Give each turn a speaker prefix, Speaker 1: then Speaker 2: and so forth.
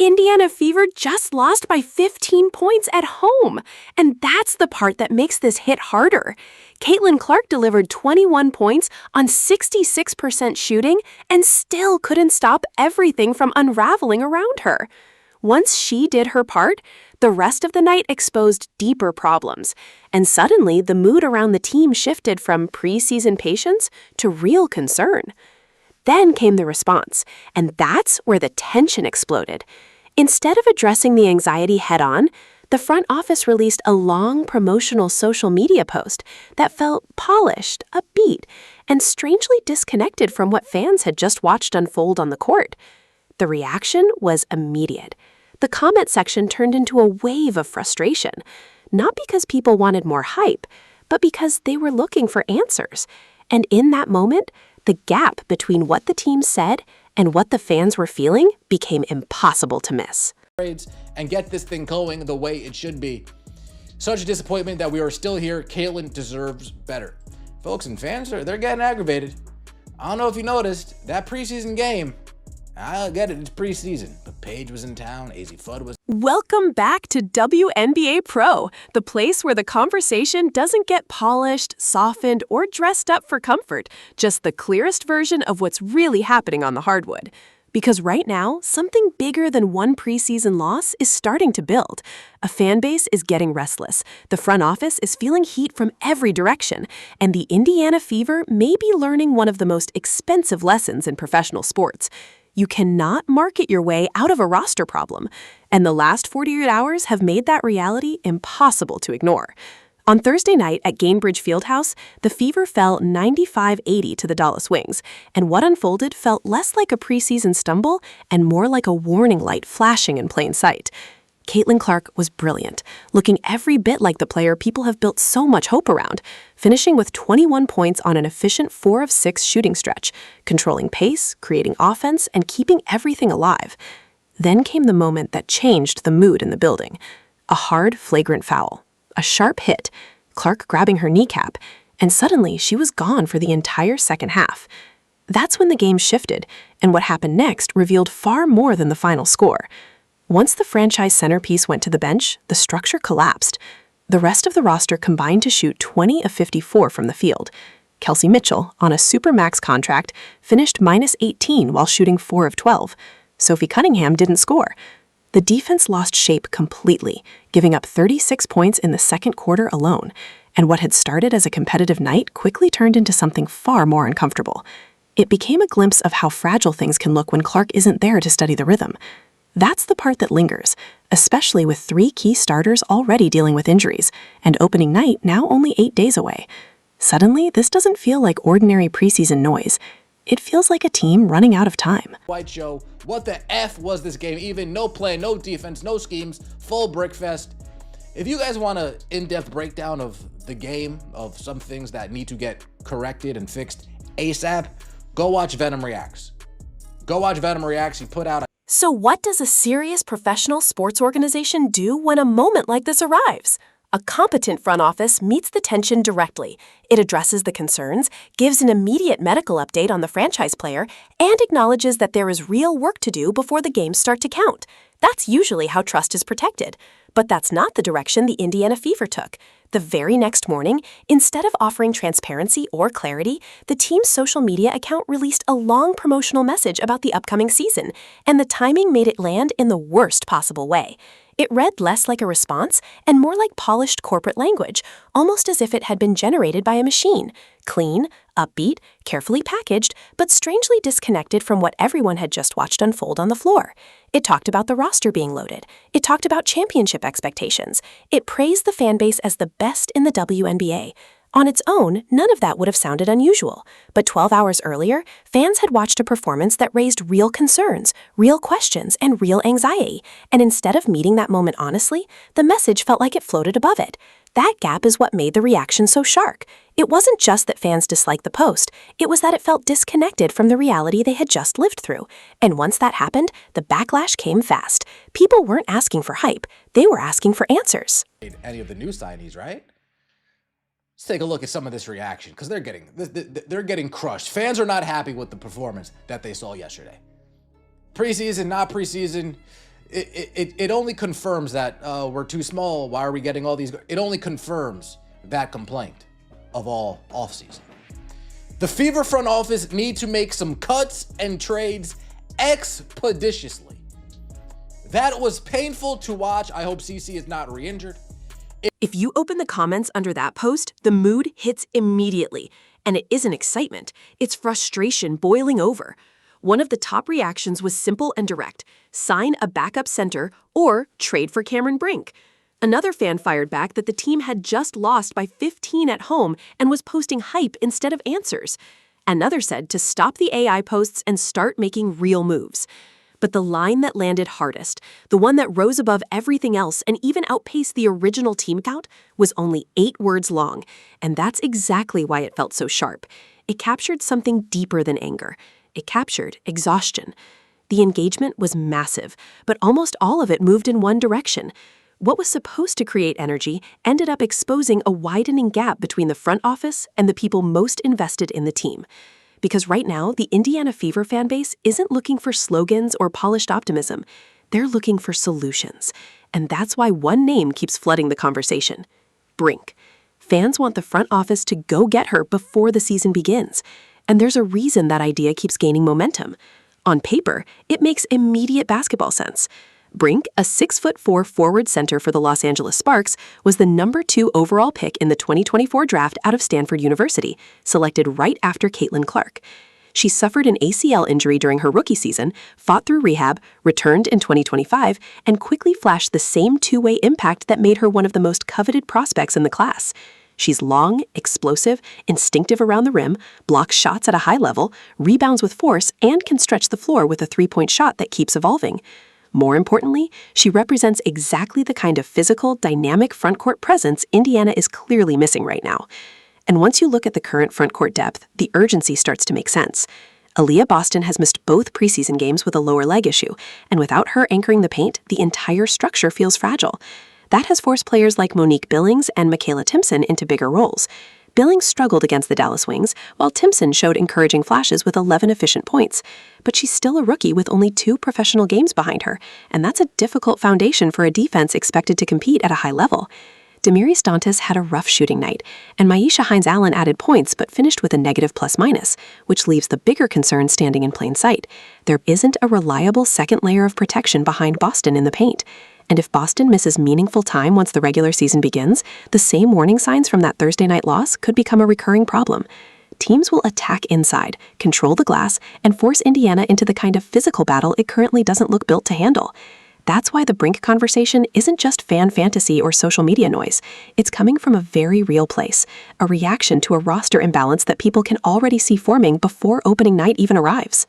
Speaker 1: Indiana Fever just lost by 15 points at home. And that's the part that makes this hit harder. Caitlin Clark delivered 21 points on 66% shooting and still couldn't stop everything from unraveling around her. Once she did her part, the rest of the night exposed deeper problems, and suddenly the mood around the team shifted from preseason patience to real concern. Then came the response, and that's where the tension exploded. Instead of addressing the anxiety head-on, the front office released a long promotional social media post that felt polished, upbeat, and strangely disconnected from what fans had just watched unfold on the court. The reaction was immediate. The comment section turned into a wave of frustration, not because people wanted more hype, but because they were looking for answers. And in that moment, the gap between what the team said and what the fans were feeling became impossible to miss.
Speaker 2: And get this thing going the way it should be. Such a disappointment that we are still here. Caitlin deserves better. Folks and fans, they're getting aggravated. I don't know if you noticed, that preseason game, I get it, it's preseason, but Paige was in town, AZ Fudd was.
Speaker 1: Welcome back to WNBA Pro, the place where the conversation doesn't get polished, softened, or dressed up for comfort, just the clearest version of what's really happening on the hardwood. Because right now, something bigger than one preseason loss is starting to build. A fan base is getting restless, the front office is feeling heat from every direction, and the Indiana Fever may be learning one of the most expensive lessons in professional sports. You cannot market your way out of a roster problem, and the last 48 hours have made that reality impossible to ignore. On Thursday night at Gainbridge Fieldhouse, the Fever fell 95-80 to the Dallas Wings, and what unfolded felt less like a preseason stumble and more like a warning light flashing in plain sight. Caitlin Clark was brilliant, looking every bit like the player people have built so much hope around, finishing with 21 points on an efficient 4 of 6 shooting stretch, controlling pace, creating offense, and keeping everything alive. Then came the moment that changed the mood in the building. A hard, flagrant foul. A sharp hit, Clark grabbing her kneecap, and suddenly she was gone for the entire second half. That's when the game shifted, and what happened next revealed far more than the final score. Once the franchise centerpiece went to the bench, the structure collapsed. The rest of the roster combined to shoot 20 of 54 from the field. Kelsey Mitchell, on a Supermax contract, finished -18 while shooting 4 of 12. Sophie Cunningham didn't score. The defense lost shape completely, giving up 36 points in the second quarter alone, and what had started as a competitive night quickly turned into something far more uncomfortable. It became a glimpse of how fragile things can look when Clark isn't there to study the rhythm. That's the part that lingers, especially with 3 key starters already dealing with injuries, and opening night now only 8 days away. Suddenly, this doesn't feel like ordinary preseason noise. It feels like a team running out of time.
Speaker 2: White show, what the F was this game? Even no play, no defense, no schemes, full brick fest. If you guys want an in-depth breakdown of the game, of some things that need to get corrected and fixed ASAP, go watch Venom Reacts. Go watch Venom Reacts. He put out.
Speaker 1: So what does a serious professional sports organization do when a moment like this arrives? A competent front office meets the tension directly. It addresses the concerns, gives an immediate medical update on the franchise player, and acknowledges that there is real work to do before the games start to count. That's usually how trust is protected. But that's not the direction the Indiana Fever took. The very next morning, instead of offering transparency or clarity, the team's social media account released a long promotional message about the upcoming season, and the timing made it land in the worst possible way. It read less like a response and more like polished corporate language, almost as if it had been generated by a machine. Clean, upbeat, carefully packaged, but strangely disconnected from what everyone had just watched unfold on the floor. It talked about the roster being loaded. It talked about championship expectations. It praised the fan base as the best in the WNBA. On its own, none of that would have sounded unusual. But 12 hours earlier, fans had watched a performance that raised real concerns, real questions, and real anxiety. And instead of meeting that moment honestly, the message felt like it floated above it. That gap is what made the reaction so sharp. It wasn't just that fans disliked the post, it was that it felt disconnected from the reality they had just lived through. And once that happened, the backlash came fast. People weren't asking for hype, they were asking for answers.
Speaker 2: Any of the new signees, right? Let's take a look at some of this reaction, because they're getting crushed. Fans are not happy with the performance that they saw yesterday. Preseason, not preseason, it only confirms that we're too small. Why are we getting all these? It only confirms that complaint of all offseason. The Fever front office need to make some cuts and trades expeditiously. That was painful to watch. I hope CC is not re-injured.
Speaker 1: If you open the comments under that post, the mood hits immediately. And it isn't excitement, it's frustration boiling over. One of the top reactions was simple and direct: sign a backup center or trade for Cameron Brink. Another fan fired back that the team had just lost by 15 at home and was posting hype instead of answers. Another said to stop the AI posts and start making real moves. But the line that landed hardest, the one that rose above everything else and even outpaced the original team count, was only 8 words long. And that's exactly why it felt so sharp. It captured something deeper than anger. It captured exhaustion. The engagement was massive, but almost all of it moved in one direction. What was supposed to create energy ended up exposing a widening gap between the front office and the people most invested in the team. Because right now, the Indiana Fever fan base isn't looking for slogans or polished optimism. They're looking for solutions. And that's why one name keeps flooding the conversation: Brink. Fans want the front office to go get her before the season begins. And there's a reason that idea keeps gaining momentum. On paper, it makes immediate basketball sense. Brink, a 6'4" forward center for the Los Angeles Sparks, was the number 2 overall pick in the 2024 draft out of Stanford University, selected right after Caitlin Clark. She suffered an ACL injury during her rookie season, fought through rehab, returned in 2025, and quickly flashed the same two-way impact that made her one of the most coveted prospects in the class. She's long, explosive, instinctive around the rim, blocks shots at a high level, rebounds with force, and can stretch the floor with a three-point shot that keeps evolving. More importantly, she represents exactly the kind of physical, dynamic frontcourt presence Indiana is clearly missing right now. And once you look at the current frontcourt depth, the urgency starts to make sense. Aaliyah Boston has missed both preseason games with a lower leg issue, and without her anchoring the paint, the entire structure feels fragile. That has forced players like Monique Billings and Michaela Timpson into bigger roles. Billings struggled against the Dallas Wings, while Timpson showed encouraging flashes with 11 efficient points. But she's still a rookie with only 2 professional games behind her, and that's a difficult foundation for a defense expected to compete at a high level. Damiris Dantas had a rough shooting night, and Maisha Hines-Allen added points but finished with a negative plus-minus, which leaves the bigger concern standing in plain sight. There isn't a reliable second layer of protection behind Boston in the paint. And if Boston misses meaningful time once the regular season begins, the same warning signs from that Thursday night loss could become a recurring problem. Teams will attack inside, control the glass, and force Indiana into the kind of physical battle it currently doesn't look built to handle. That's why the Brink conversation isn't just fan fantasy or social media noise. It's coming from a very real place, a reaction to a roster imbalance that people can already see forming before opening night even arrives.